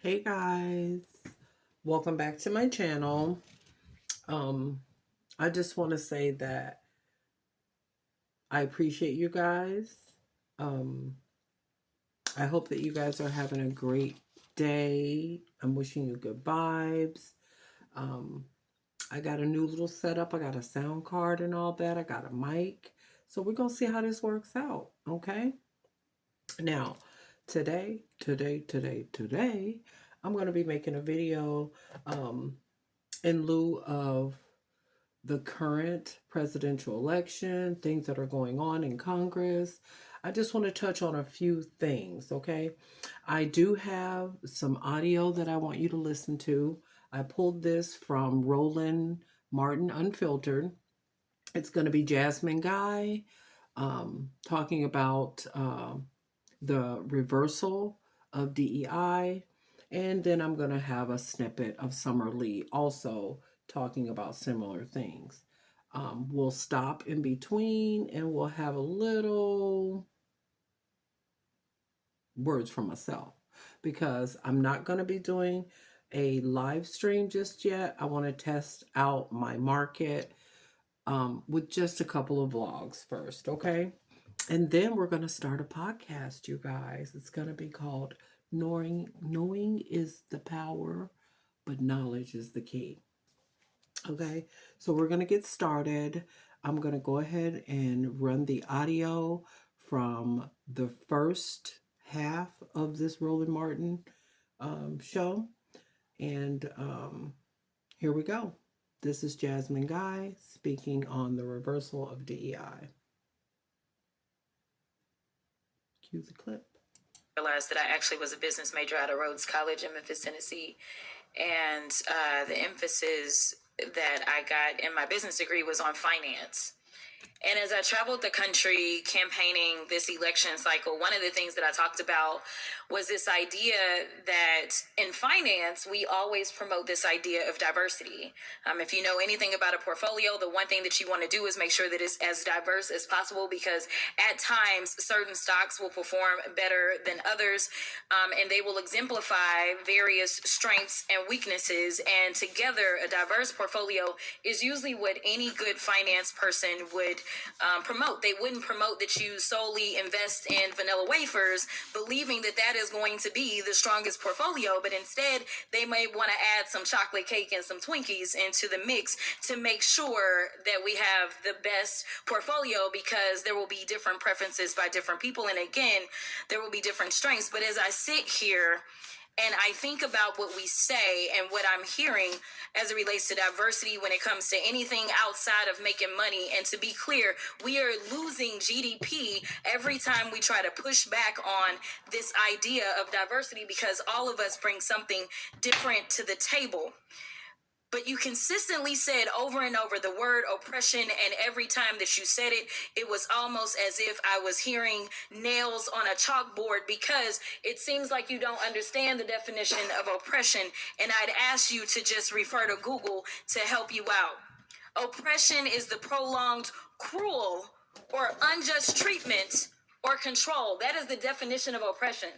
Hey guys, welcome back to my channel. Um, I just want to say that I appreciate you guys. Um, I hope that you guys are having a great day. I'm wishing you good vibes. Um, I got a new little setup. I got a sound card and all that. I got a mic. So we're going to see how this works out. Okay. Now, today, I'm going to be making a video um, in lieu of the current presidential election, things that are going on in Congress. I just want to touch on a few things, okay? I do have some audio that I want you to listen to. I pulled this from Roland Martin Unfiltered. It's going to be Jasmine Guy talking about the reversal of DEI. And then I'm going to have a snippet of Summer Lee also talking about similar things. We'll stop in between and we'll have a little words for myself because I'm not going to be doing a live stream just yet. I want to test out my market with just a couple of vlogs first, okay? And then we're going to start a podcast, you guys. It's going to be called Knowing is the Power, but Knowledge is the Key. Okay, so we're going to get started. I'm going to go ahead and run the audio from the first half of this Roland Martin show. And here we go. This is Jasmine Guy speaking on the reversal of DEI. Cue the clip. Realized that I actually was a business major out of Rhodes College in Memphis, Tennessee. And the emphasis that I got in my business degree was on finance. And as I traveled the country campaigning this election cycle, one of the things that I talked about was this idea that in finance, we always promote this idea of diversity. If you know anything about a portfolio, the one thing that you want to do is make sure that it's as diverse as possible, because at times certain stocks will perform better than others, and they will exemplify various strengths and weaknesses. And together, a diverse portfolio is usually what any good finance person would promote. They wouldn't promote that you solely invest in vanilla wafers, believing that that is going to be the strongest portfolio, but instead they may want to add some chocolate cake and some Twinkies into the mix to make sure that we have the best portfolio, because there will be different preferences by different people, and again, there will be different strengths. But as I sit here and I think about what we say and what I'm hearing as it relates to diversity when it comes to anything outside of making money. And to be clear, we are losing GDP every time we try to push back on this idea of diversity, because all of us bring something different to the table. But you consistently said over and over the word oppression, and every time that you said it, it was almost as if I was hearing nails on a chalkboard, because it seems like you don't understand the definition of oppression, and I'd ask you to just refer to Google to help you out. Oppression is the prolonged, cruel, or unjust treatment or control. That is the definition of oppression.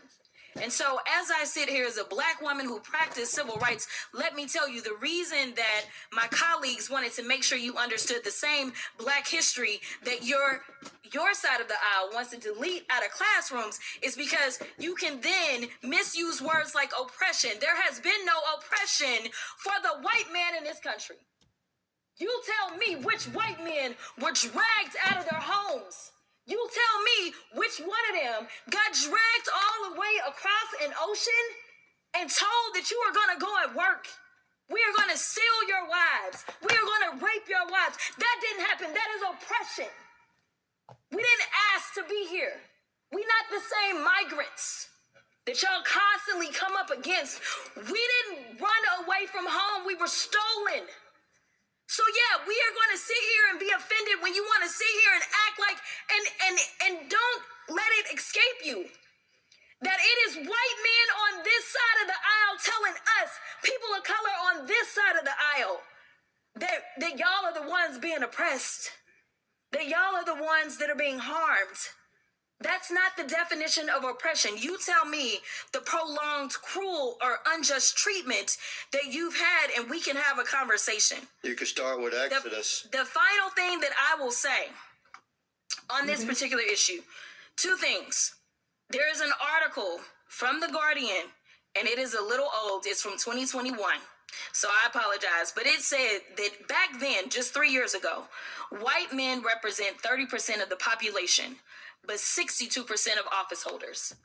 And so as I sit here as a Black woman who practiced civil rights, let me tell you, the reason that my colleagues wanted to make sure you understood the same Black history that your side of the aisle wants to delete out of classrooms is because you can then misuse words like oppression. There has been no oppression for the white man in this country. You tell me which white men were dragged out of their homes. You tell me which one of them got dragged all the way across an ocean and told that you are going to go and work. We are going to steal your wives. We are going to rape your wives. That didn't happen. That is oppression. We didn't ask to be here. We're not the same migrants that y'all constantly come up against. We didn't run away from home. We were stolen. So yeah, we are going to sit here and be offended when you want to sit here and act like, and don't let it escape you that it is white men on this side of the aisle telling us, people of color on this side of the aisle, that y'all are the ones being oppressed, that y'all are the ones that are being harmed. That's not the definition of oppression. You tell me the prolonged, cruel, or unjust treatment that you've had, and we can have a conversation. You could start with Exodus. The final thing that I will say on this particular issue, two things. There is an article from The Guardian, and it is a little old. It's from 2021. So I apologize. But it said that back then, just 3 years ago, white men represent 30% of the population, but 62% of office holders.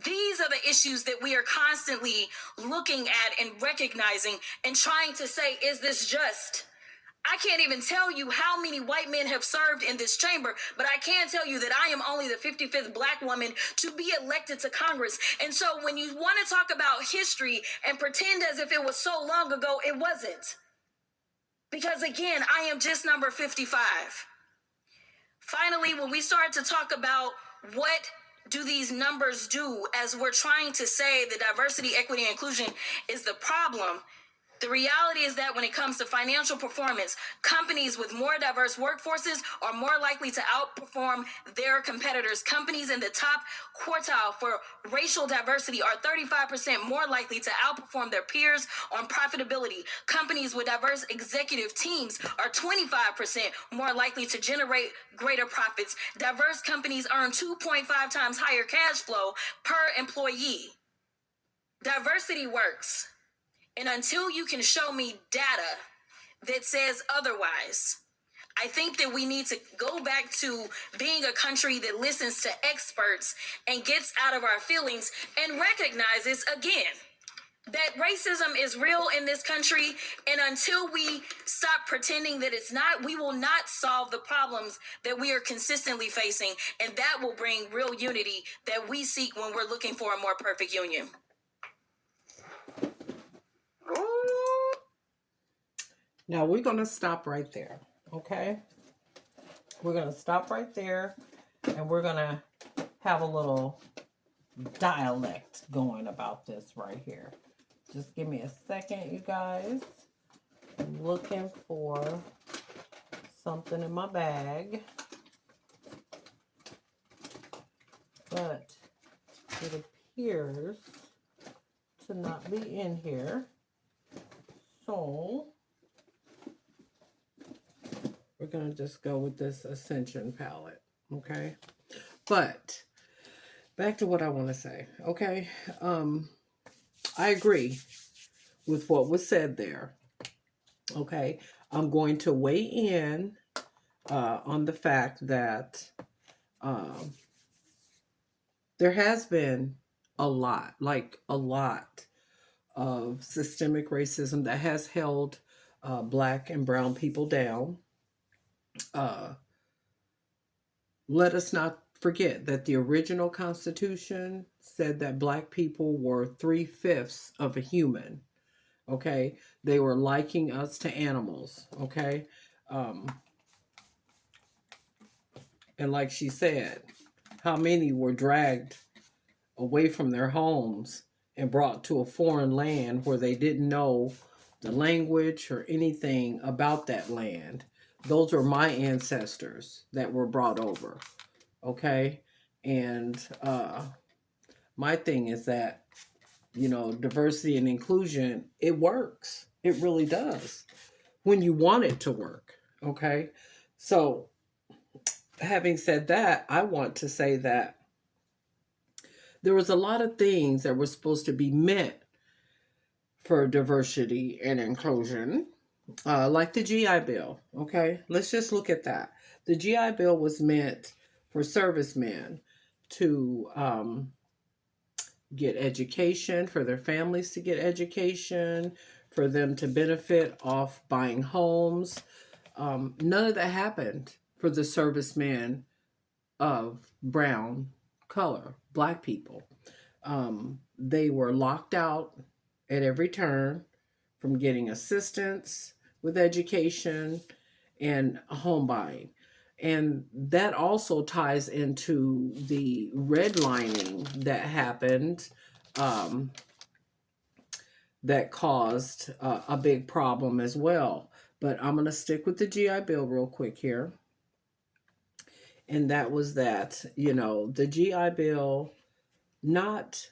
These are the issues that we are constantly looking at and recognizing and trying to say, is this just? I can't even tell you how many white men have served in this chamber, but I can tell you that I am only the 55th black woman to be elected to Congress. And so when you want to talk about history and pretend as if it was so long ago, it wasn't. Because again, I am just number 55. Finally, when we start to talk about what do these numbers do, as we're trying to say that diversity, equity, and inclusion is the problem, the reality is that when it comes to financial performance, companies with more diverse workforces are more likely to outperform their competitors. Companies in the top quartile for racial diversity are 35% more likely to outperform their peers on profitability. Companies with diverse executive teams are 25% more likely to generate greater profits. Diverse companies earn 2.5 times higher cash flow per employee. Diversity works. And until you can show me data that says otherwise, I think that we need to go back to being a country that listens to experts and gets out of our feelings and recognizes again that racism is real in this country. And until we stop pretending that it's not, we will not solve the problems that we are consistently facing. And that will bring real unity that we seek when we're looking for a more perfect union. Now we're going to stop right there, okay? We're going to stop right there, and we're going to have a little dialect going about this right here. Just give me a second, you guys. I'm looking for something in my bag, but it appears to not be in here. So we're going to just go with this Ascension palette, okay? But back to what I want to say, okay? I agree with what was said there, okay? I'm going to weigh in on the fact that there has been a lot of systemic racism that has held Black and brown people down. Let us not forget that the original Constitution said that Black people were 3/5 of a human. Okay, they were liking us to animals. Okay, and like she said, how many were dragged away from their homes and brought to a foreign land where they didn't know the language or anything about that land? Those are my ancestors that were brought over, okay? And my thing is that, diversity and inclusion, it works. It really does when you want it to work, okay? So having said that, I want to say that there was a lot of things that were supposed to be meant for diversity and inclusion, like the GI Bill, okay? Let's just look at that. The GI Bill was meant for servicemen to get education, for their families to get education, for them to benefit off buying homes. None of that happened for the servicemen of brown color, Black people. They were locked out at every turn from getting assistance with education and home buying. And that also ties into the redlining that happened, that caused a big problem as well. But I'm going to stick with the GI Bill real quick here. And that was that, the GI Bill not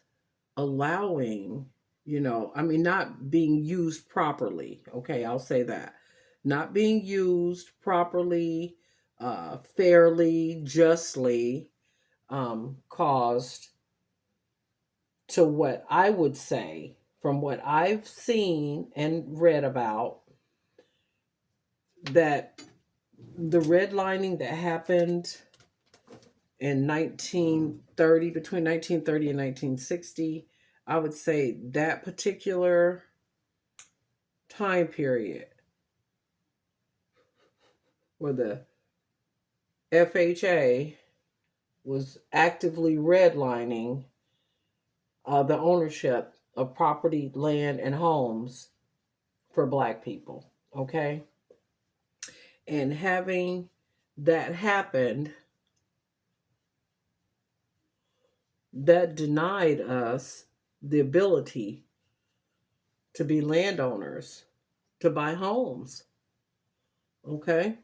allowing, not being used properly. Okay, I'll say that. Not being used properly, fairly, justly, caused to what I would say, from what I've seen and read about, that the redlining that happened in 1930, between 1930 and 1960, I would say that particular time period where the FHA was actively redlining the ownership of property, land, and homes for Black people. Okay? And having that happen, that denied us the ability to be landowners, to buy homes. Okay?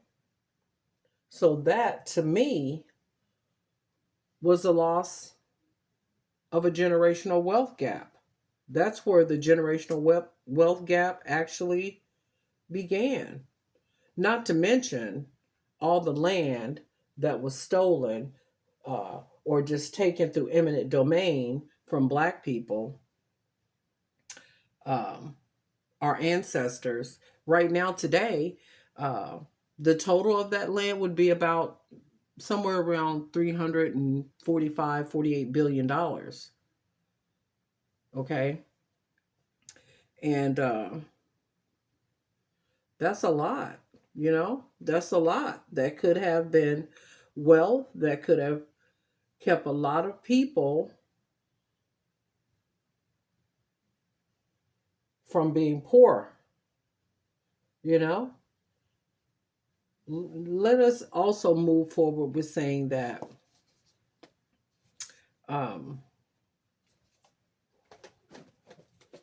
So that to me was a loss of a generational wealth gap. That's where the generational wealth gap actually began. Not to mention all the land that was stolen or just taken through eminent domain from Black people, um, our ancestors. Right now, today, uh, the total of that land would be about somewhere around 345, $48 billion. Okay. And that's a lot, that's a lot that could have been wealth that could have kept a lot of people from being poor, you know? Let us also move forward with saying that um,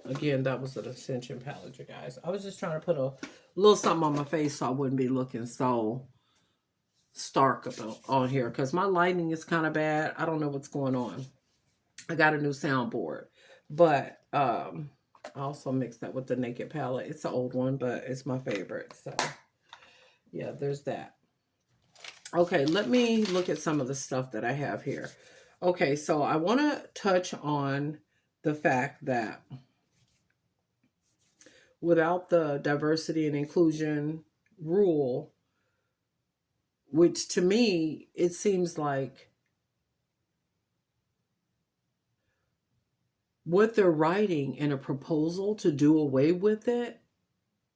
again, that was an Ascension palette, you guys. I was just trying to put a little something on my face so I wouldn't be looking so stark on here because my lighting is kind of bad. I don't know what's going on. I got a new soundboard, but I also mixed that with the Naked palette. It's an old one, but it's my favorite. So yeah, there's that. Okay, let me look at some of the stuff that I have here. Okay, so I want to touch on the fact that without the diversity and inclusion rule, which to me, it seems like what they're writing in a proposal to do away with it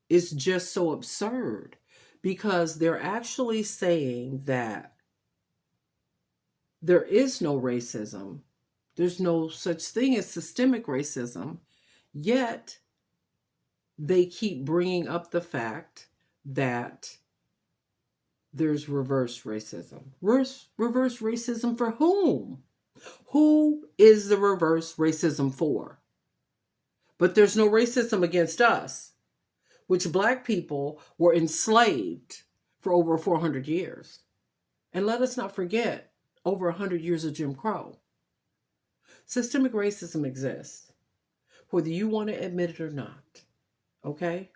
is just so absurd because they're actually saying that there is no racism. There's no such thing as systemic racism. Yet they keep bringing up the fact that there's reverse racism. Reverse racism for whom? Who is the reverse racism for? But there's no racism against us, which Black people were enslaved for over 400 years. And let us not forget, over 100 years of Jim Crow. Systemic racism exists, whether you want to admit it or not. Okay?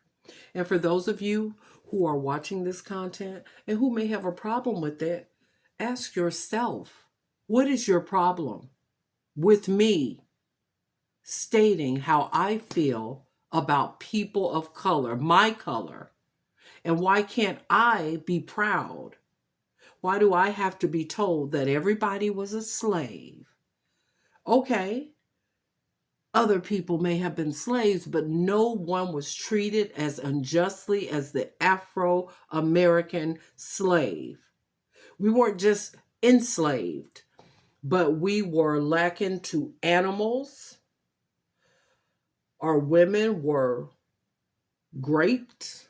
And for those of you who are watching this content and who may have a problem with it, ask yourself, what is your problem with me stating how I feel about people of color, my color? And why can't I be proud? Why do I have to be told that everybody was a slave? Okay, other people may have been slaves, but no one was treated as unjustly as the Afro-American slave. We weren't just enslaved, but we were lacking to animals. Our women were raped.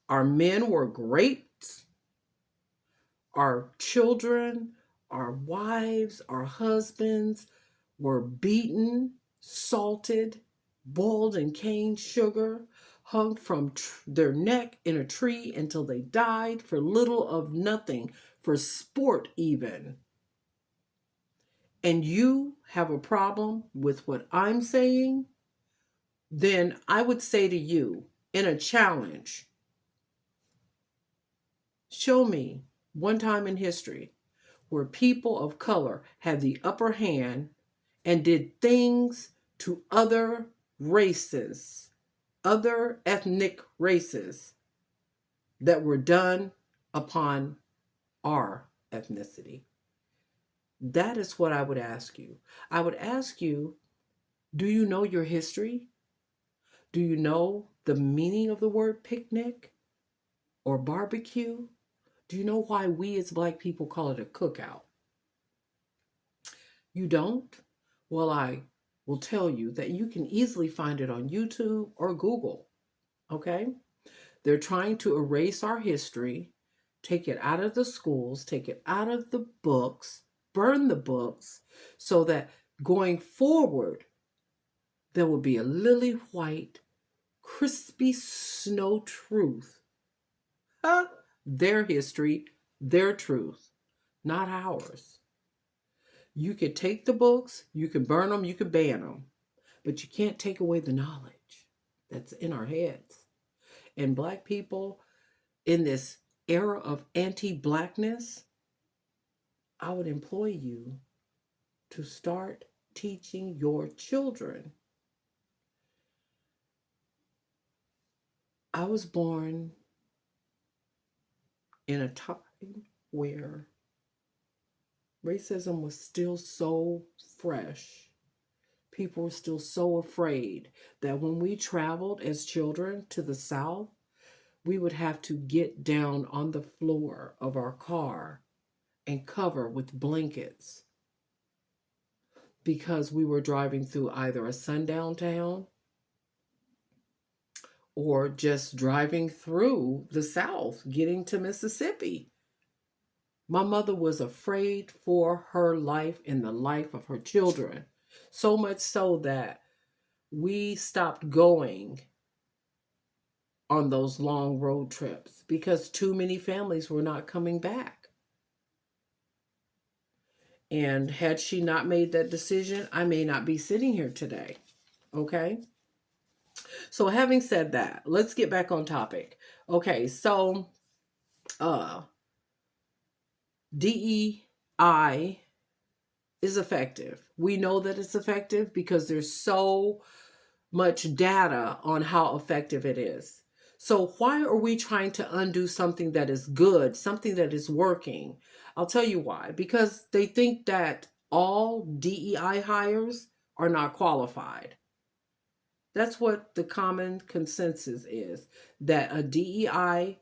Our men were raped. Our children, our wives, our husbands were beaten, salted, boiled in cane sugar, hung from their neck in a tree until they died for little of nothing, for sport even, and you have a problem with what I'm saying, then I would say to you in a challenge, show me one time in history where people of color had the upper hand and did things to other races, other ethnic races that were done upon our ethnicity. That is what I would ask you. I would ask you, do you know your history? Do you know the meaning of the word picnic or barbecue? Do you know why we as Black people call it a cookout? You don't? Well, I will tell you that you can easily find it on YouTube or Google. Okay? They're trying to erase our history, take it out of the schools, take it out of the books, burn the books, so that going forward, there will be a lily white, crispy snow truth. Huh? Their history, their truth, not ours. You could take the books, you can burn them, you can ban them, but you can't take away the knowledge that's in our heads. And Black people in this era of anti-Blackness, I would employ you to start teaching your children. I was born in a time where racism was still so fresh. People were still so afraid that when we traveled as children to the South, we would have to get down on the floor of our car and cover with blankets because we were driving through either a sundown town or just driving through the South, getting to Mississippi. My mother was afraid for her life and the life of her children, so much so that we stopped going on those long road trips because too many families were not coming back. And had she not made that decision, I may not be sitting here today. Okay? So having said that, let's get back on topic. Okay, so DEI is effective. We know that it's effective because there's so much data on how effective it is. So why are we trying to undo something that is good, something that is working? I'll tell you why. Because they think that all DEI hires are not qualified. That's what the common consensus is, that a DEI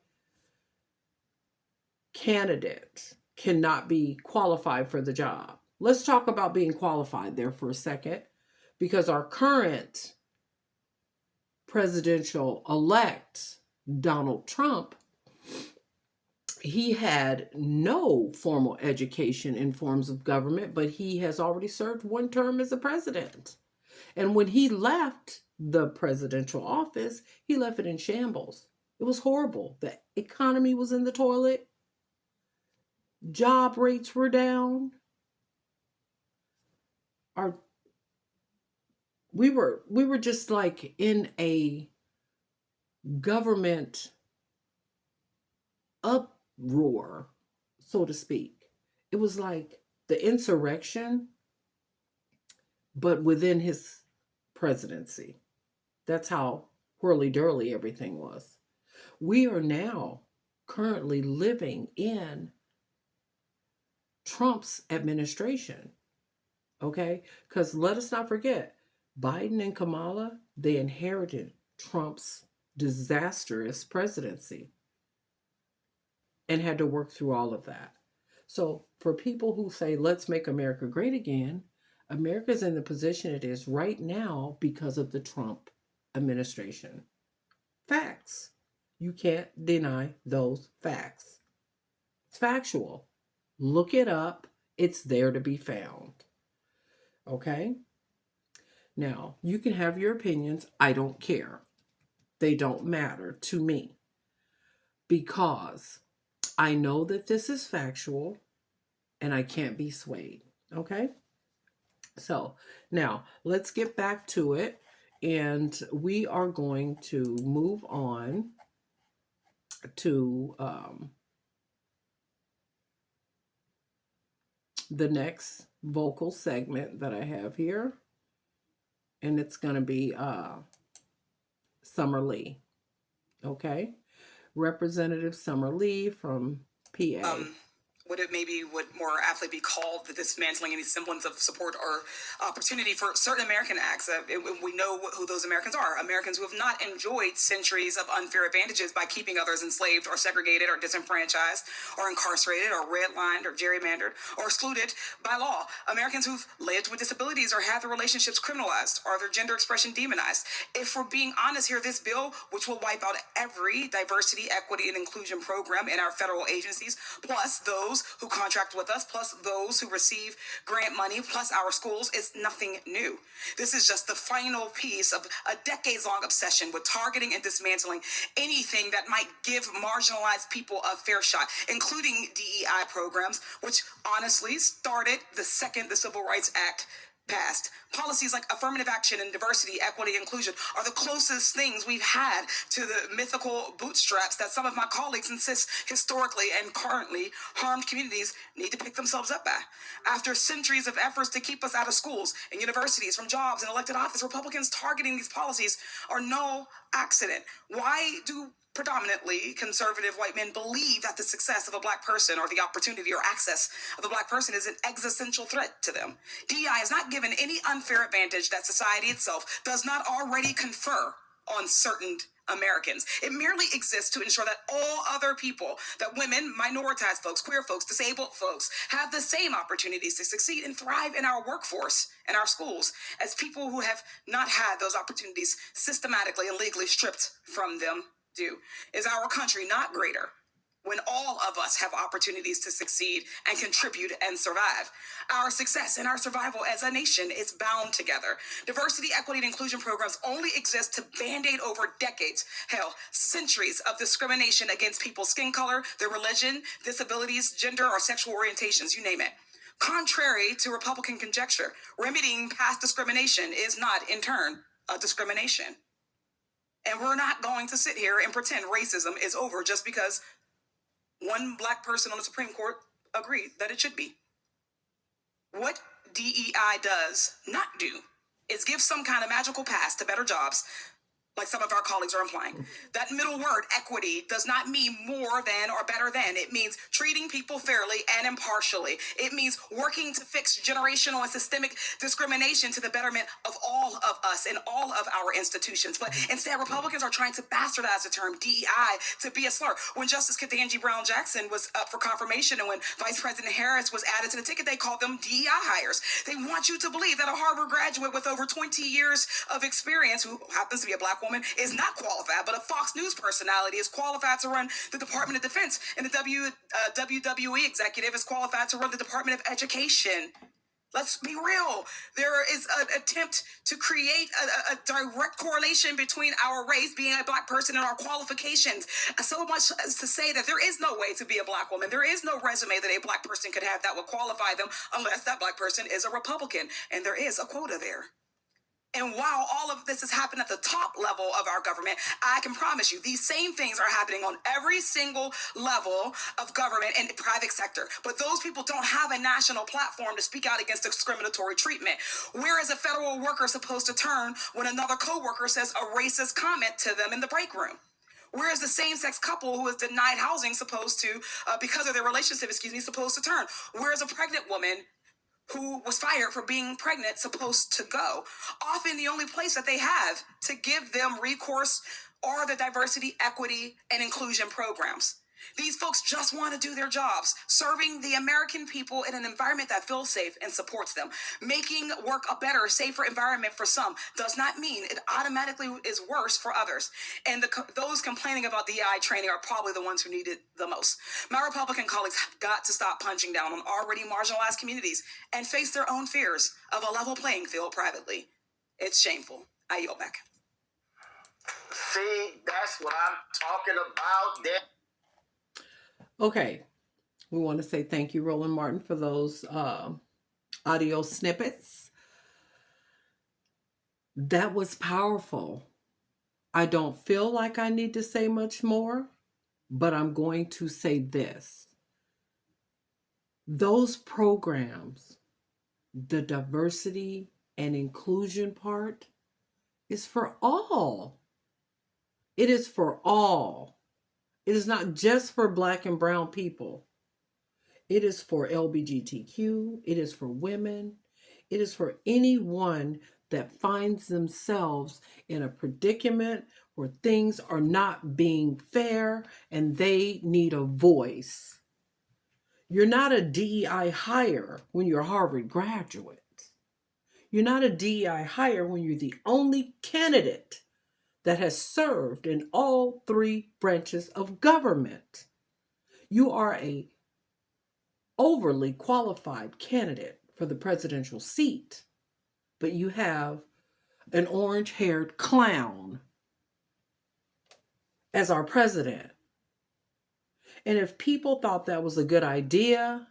candidate cannot be qualified for the job. Let's talk about being qualified there for a second, because our current presidential elect, Donald Trump, he had no formal education in forms of government, but he has already served one term as a president. And when he left the presidential office, he left it in shambles. It was horrible. The economy was in the toilet. Job rates were down. We were just like in a government uproar, so to speak. It was like the insurrection, but within his presidency. That's how whirly-durly everything was. We are now currently living in Trump's administration, okay? Because let us not forget, Biden and Kamala, they inherited Trump's disastrous presidency and had to work through all of that. So for people who say, let's make America great again, America's in the position it is right now because of the Trump administration. Facts. You can't deny those facts. It's factual. Look it up. It's there to be found. Okay? Now, you can have your opinions. I don't care. They don't matter to me because I know that this is factual and I can't be swayed. Okay? So now let's get back to it. And we are going to move on to the next vocal segment that I have here. And it's going to be Summer Lee. Okay? Representative Summer Lee from PA. Would more aptly be called the dismantling any semblance of support or opportunity for certain American acts. We know who those Americans are. Americans who have not enjoyed centuries of unfair advantages by keeping others enslaved or segregated or disenfranchised or incarcerated or redlined or gerrymandered or excluded by law. Americans who've lived with disabilities or had their relationships criminalized or their gender expression demonized. If we're being honest here, this bill, which will wipe out every diversity, equity, and inclusion program in our federal agencies, plus those who contract with us, plus those who receive grant money, plus our schools, is nothing new. This is just the final piece of a decades-long obsession with targeting and dismantling anything that might give marginalized people a fair shot, including DEI programs, which honestly started the second the Civil Rights Act passed. Policies like affirmative action and diversity, equity, inclusion are the closest things we've had to the mythical bootstraps that some of my colleagues insist historically and currently harmed communities need to pick themselves up by. After centuries of efforts to keep us out of schools and universities, from jobs and elected office, Republicans targeting these policies are no accident. Why do predominantly conservative white men believe that the success of a black person or the opportunity or access of a black person is an existential threat to them? DEI is not given any unfair advantage that society itself does not already confer on certain Americans. It merely exists to ensure that all other people, that women, minoritized folks, queer folks, disabled folks, have the same opportunities to succeed and thrive in our workforce and our schools as people who have not had those opportunities systematically and legally stripped from them do. Is our country not greater when all of us have opportunities to succeed and contribute and survive? Our success and our survival as a nation is bound together. Diversity, equity, and inclusion programs only exist to band-aid over decades, hell, centuries of discrimination against people's skin color, their religion, disabilities, gender, or sexual orientations, you name it. Contrary to Republican conjecture, remedying past discrimination is not, in turn, a discrimination. And we're not going to sit here and pretend racism is over just because one black person on the Supreme Court agreed that it should be. What DEI does not do is give some kind of magical pass to better jobs, like some of our colleagues are implying. That middle word, equity, does not mean more than or better than. It means treating people fairly and impartially. It means working to fix generational and systemic discrimination to the betterment of all of us and all of our institutions. But instead, Republicans are trying to bastardize the term DEI to be a slur. When Justice Ketanji Brown Jackson was up for confirmation and when Vice President Harris was added to the ticket, they called them DEI hires. They want you to believe that a Harvard graduate with over 20 years of experience, who happens to be a black woman, is not qualified, but a Fox News personality is qualified to run the Department of Defense, and the WWE executive is qualified to run the Department of Education. Let's be real. There is an attempt to create a direct correlation between our race, being a black person, and our qualifications. So much as to say that there is no way to be a black woman. There is no resume that a black person could have that would qualify them unless that black person is a Republican. And there is a quota there. And while all of this has happened at the top level of our government, I can promise you these same things are happening on every single level of government and private sector. But those people don't have a national platform to speak out against discriminatory treatment. Where is a federal worker supposed to turn when another coworker says a racist comment to them in the break room? Where is the same-sex couple who is denied housing supposed to, because of their relationship, supposed to turn? Where is a pregnant woman who was fired for being pregnant supposed to go? Often the only place that they have to give them recourse are the diversity, equity, and inclusion programs. These folks just want to do their jobs, serving the American people in an environment that feels safe and supports them. Making work a better, safer environment for some does not mean it automatically is worse for others. And those complaining about DEI training are probably the ones who need it the most. My Republican colleagues have got to stop punching down on already marginalized communities and face their own fears of a level playing field privately. It's shameful. I yield back. See, that's what I'm talking about there. Okay, we want to say thank you, Roland Martin, for those audio snippets. That was powerful. I don't feel like I need to say much more, but I'm going to say this. Those programs, the diversity and inclusion part, is for all. It is for all. It is not just for Black and brown people. It is for LGBTQ. It is for women. It is for anyone that finds themselves in a predicament where things are not being fair and they need a voice. You're not a DEI hire when you're a Harvard graduate. You're not a DEI hire when you're the only candidate that has served in all three branches of government. You are a overly qualified candidate for the presidential seat, but you have an orange-haired clown as our president. And if people thought that was a good idea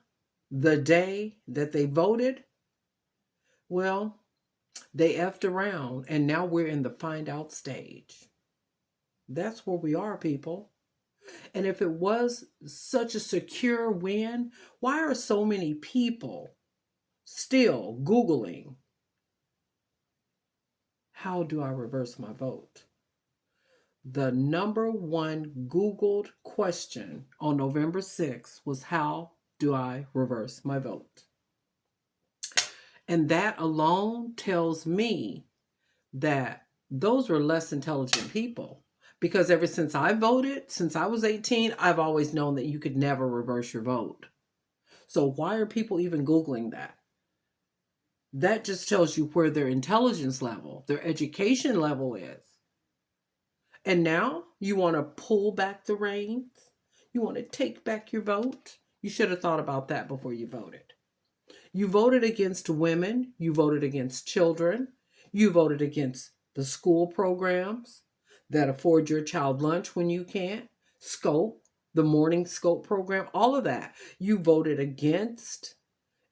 the day that they voted, well, they effed around and now we're in the find out stage. That's where we are, people. And if it was such a secure win, why are so many people still Googling, how do I reverse my vote? The number one Googled question on November 6th was, how do I reverse my vote? And that alone tells me that those were less intelligent people. Because ever since I voted, since I was 18, I've always known that you could never reverse your vote. So why are people even Googling that? That just tells you where their intelligence level, their education level is. And now you want to pull back the reins? You want to take back your vote? You should have thought about that before you voted. You voted against women. You voted against children. You voted against the school programs that afford your child lunch when you can't. Scope, the morning Scope program, all of that. You voted against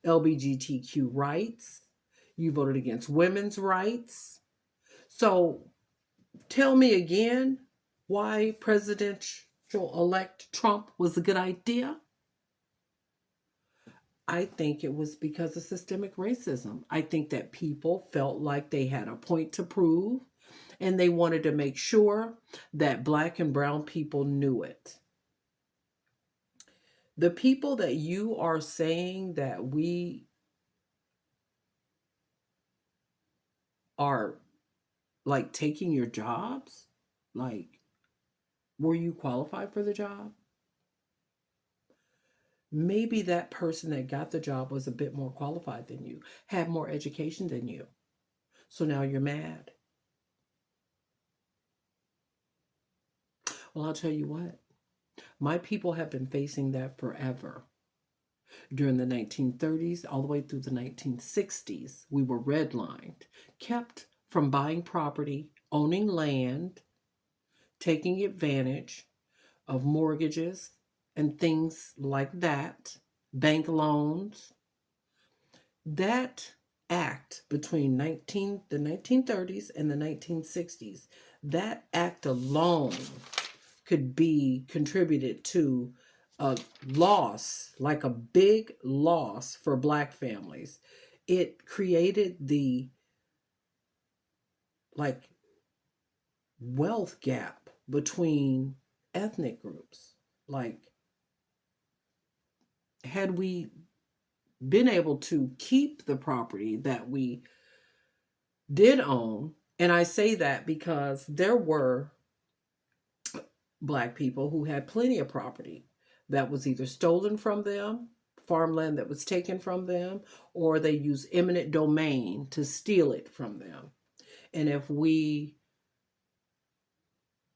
LGBTQ rights. You voted against women's rights. So tell me again why presidential-elect Trump was a good idea. I think it was because of systemic racism. I think that people felt like they had a point to prove, and they wanted to make sure that Black and brown people knew it. The people that you are saying that we are like taking your jobs, like, were you qualified for the job? Maybe that person that got the job was a bit more qualified than you, had more education than you. So now you're mad. Well, I'll tell you what. My people have been facing that forever. During the 1930s, all the way through the 1960s, we were redlined, kept from buying property, owning land, taking advantage of mortgages and things like that, bank loans. That act between the 1930s and the 1960s, that act alone could be contributed to a loss, like a big loss for Black families. It created the like wealth gap between ethnic groups. Like, had we been able to keep the property that we did own, and I say that because there were Black people who had plenty of property that was either stolen from them, farmland that was taken from them, or they used eminent domain to steal it from them. And if we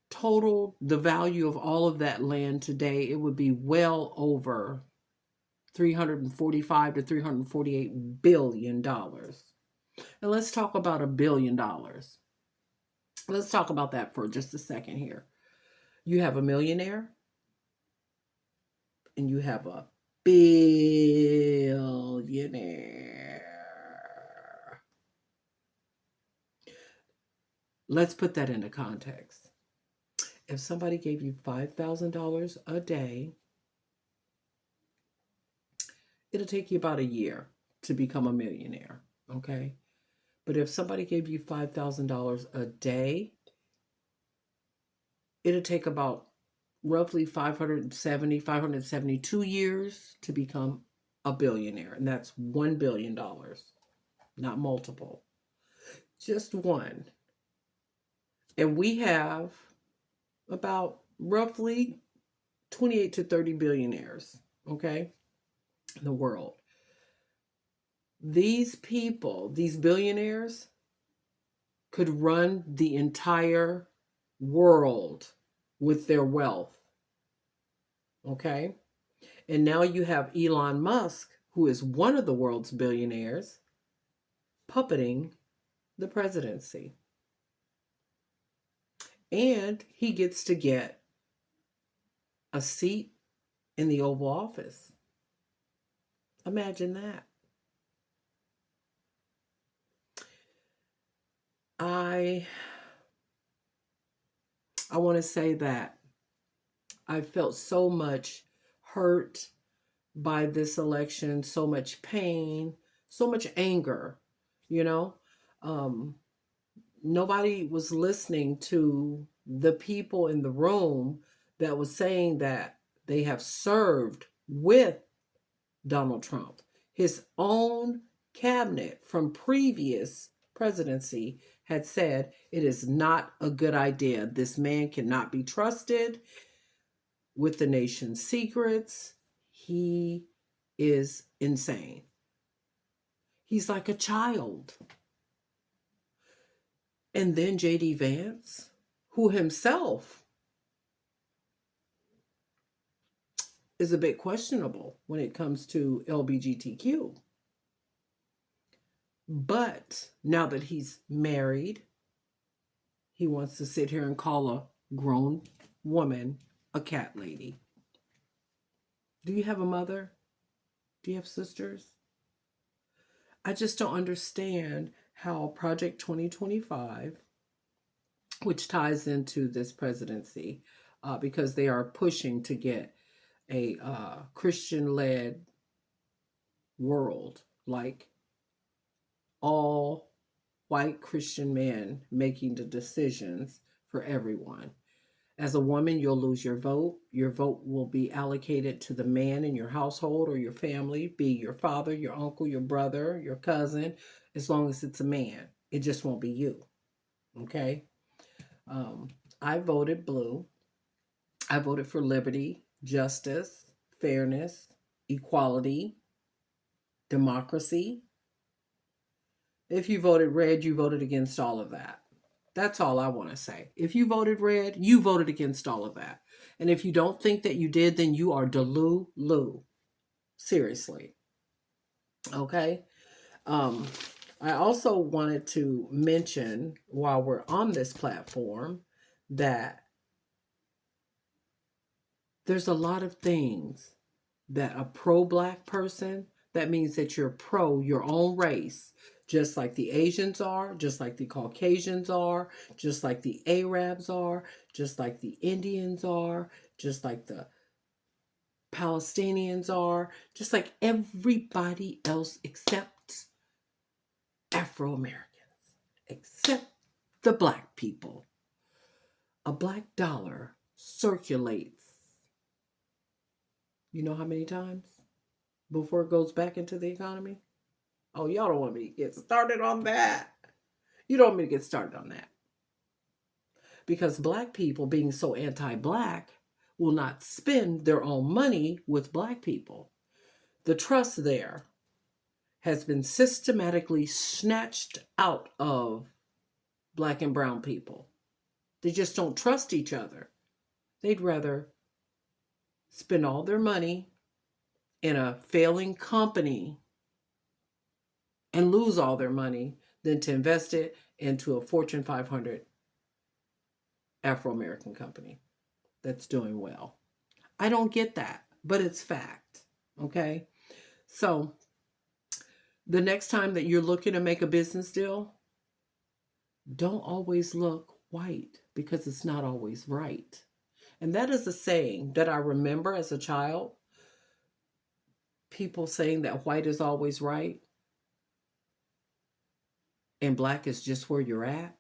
totaled the value of all of that land today, it would be well over $345 to $348 billion. And let's talk about $1 billion. Let's talk about that for just a second here. You have a millionaire and you have a billionaire. Let's put that into context. If somebody gave you $5,000 a day, it'll take you about a year to become a millionaire, okay? But if somebody gave you $5,000 a day, it'll take about roughly 572 years to become a billionaire. And that's $1 billion, not multiple, just one. And we have about roughly 28 to 30 billionaires, okay, in the world. These people, these billionaires, could run the entire world with their wealth, okay? And now you have Elon Musk, who is one of the world's billionaires, puppeting the presidency. And he gets to get a seat in the Oval Office. Imagine that. I want to say that I felt so much hurt by this election, so much pain, so much anger, you know. Nobody was listening to the people in the room that was saying that they have served with Donald Trump. His own cabinet from previous presidency had said it is not a good idea. This man cannot be trusted with the nation's secrets. He is insane. He's like a child. And then J.D. Vance, who himself is a bit questionable when it comes to LGBTQ. But now that he's married, he wants to sit here and call a grown woman a cat lady. Do you have a mother? Do you have sisters? I just don't understand how Project 2025, which ties into this presidency, because they are pushing to get a Christian-led world, like all white Christian men making the decisions for everyone. As a woman, you'll lose your vote. Your vote will be allocated to the man in your household or your family, be your father, your uncle, your brother, your cousin, as long as it's a man. It just won't be you. Okay? I voted blue. I voted for liberty, justice, fairness, equality, democracy. If you voted red, you voted against all of that. That's all I want to say. If you voted red, you voted against all of that. And if you don't think that you did, then you are Delulu. Seriously. Okay? I also wanted to mention, while we're on this platform, that there's a lot of things that a pro-Black person, that means that you're pro your own race, just like the Asians are, just like the Caucasians are, just like the Arabs are, just like the Indians are, just like the Palestinians are, just like everybody else except Afro-Americans, except the Black people. A Black dollar circulates, you know how many times before it goes back into the economy? Oh, y'all don't want me to get started on that. You don't want me to get started on that. Because Black people, being so anti-Black, will not spend their own money with Black people. The trust there has been systematically snatched out of Black and brown people. They just don't trust each other. They'd rather spend all their money in a failing company and lose all their money than to invest it into a Fortune 500 Afro-American company that's doing well. I don't get that. but it's fact. Okay. So the next time that you're looking to make a business deal, don't always look white because it's not always right. And that is a saying that I remember as a child. People saying that white is always right and black is just where you're at.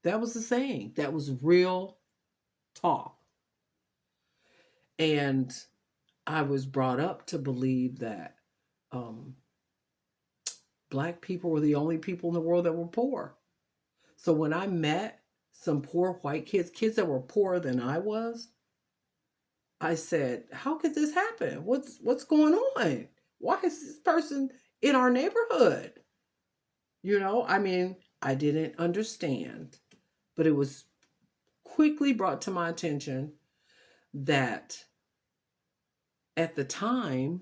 That was the saying. That was real talk. And I was brought up to believe that um, black people were the only people in the world that were poor. So when I met some poor white kids, kids that were poorer than I was, I said, "How could this happen? What's going on? Why is this person in our neighborhood?" I mean, I didn't understand, but it was quickly brought to my attention that at the time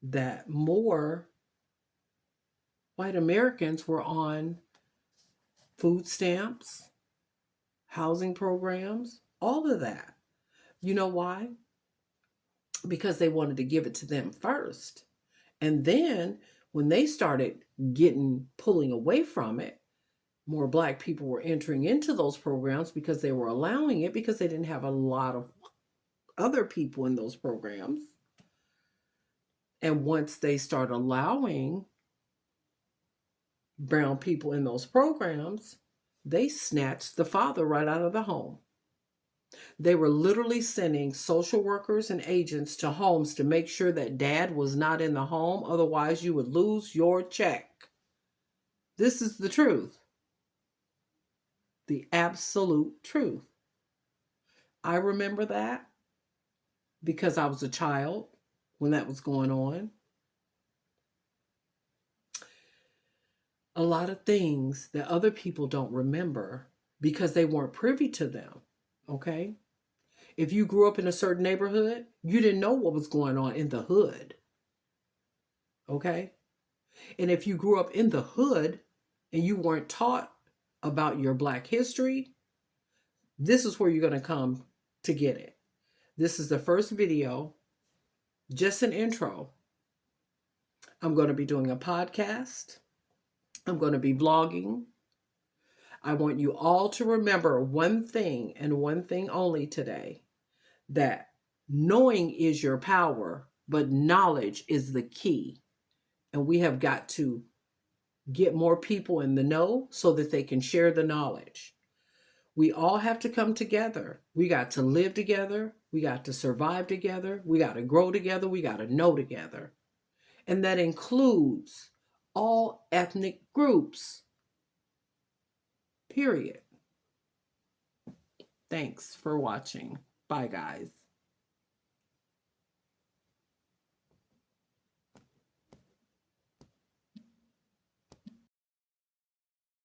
that more white Americans were on food stamps, housing programs, all of that. You know why? Because they wanted to give it to them first. And then when they started pulling away from it, more black people were entering into those programs because they were allowing it because they didn't have a lot of other people in those programs. And once they start allowing brown people in those programs, they snatched the father right out of the home. They were literally sending social workers and agents to homes to make sure that dad was not in the home. Otherwise, you would lose your check. This is the truth. The absolute truth. I remember that because I was a child when that was going on. A lot of things that other people don't remember because they weren't privy to them. Okay? If you grew up in a certain neighborhood, you didn't know what was going on in the hood. Okay? And if you grew up in the hood and you weren't taught about your black history, this is where you're going to come to get it. This is the first video, just an intro. I'm going to be doing a podcast. I'm going to be vlogging. I want you all to remember one thing and one thing only today, that knowing is your power, but knowledge is the key. And we have got to get more people in the know so that they can share the knowledge. We all have to come together. We got to live together. We got to survive together. We got to grow together. We got to know together. And that includes all ethnic groups. Period. Thanks for watching. Bye, guys.